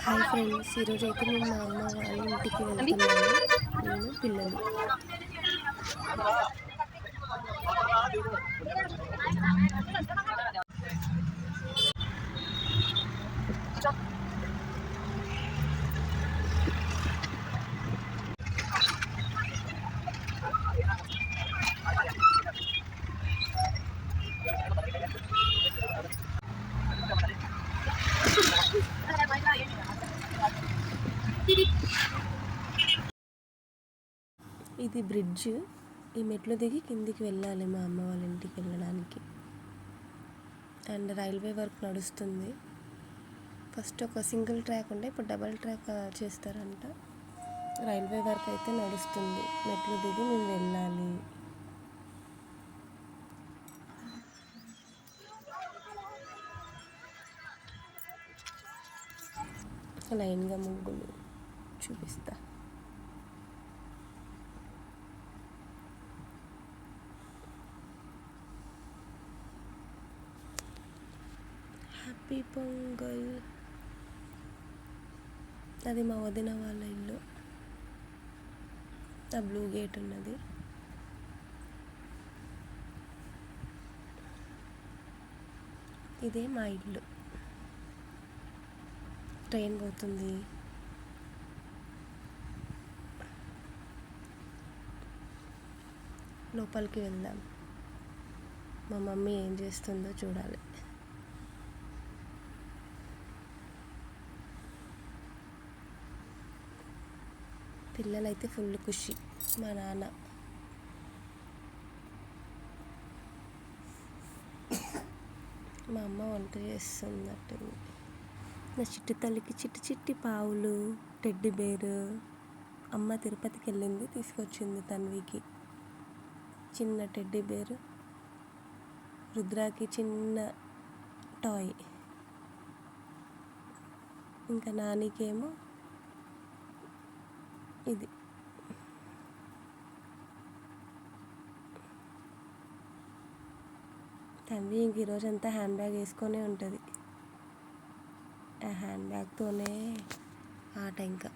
Hi friends, ఈరోజు అయితే మేము మా అమ్మ వాళ్ళ ఇంటికి వెళ్తున్నాము. నేను పిల్లలు. ఇది బ్రిడ్జ్. ఈ మెట్లు దిగి కిందికి వెళ్ళాలి మా అమ్మ వాళ్ళ ఇంటికి వెళ్ళడానికి. అండ్ రైల్వే వర్క్ నడుస్తుంది. ఫస్ట్ ఒక సింగిల్ ట్రాక్ ఉండే, ఇప్పుడు డబల్ ట్రాక్ చేస్తారంట. రైల్వే వర్క్ అయితే నడుస్తుంది. మెట్లు దిగి మేము వెళ్ళాలి. లైన్గా ముగ్గులు చూపిస్తా. హ్యాపీ పొంగల్. అది మా వదిన వాళ్ళ ఇల్లు. ఆ బ్లూ గేట్ ఉన్నది. ఇదే మా ఇల్లు. ట్రైన్ పోతుంది. లోపలికి వెళ్దాం. మా మమ్మీ ఏం చేస్తుందో చూడాలి. పిల్లలైతే ఫుల్ ఖుషి. మా నాన్న మా అమ్మ వంట చేస్తున్నట్టుంది. నా చిట్టి తల్లికి చిట్టి చిట్టి పావులు, టెడ్డీ బేరు. అమ్మ తిరుపతికి వెళ్ళింది, తీసుకొచ్చింది తన్వికి చిన్న టెడ్డీ బేరు. రుద్రాకి చిన్న టాయ్. ఇంకా నానికేమో ఇది. తన్వి ఇంక ఈరోజంతా హ్యాండ్ బ్యాగ్ వేసుకొనే ఉంటుంది. ఆ హ్యాండ్ బ్యాగ్తోనే ఆట ఇంకా.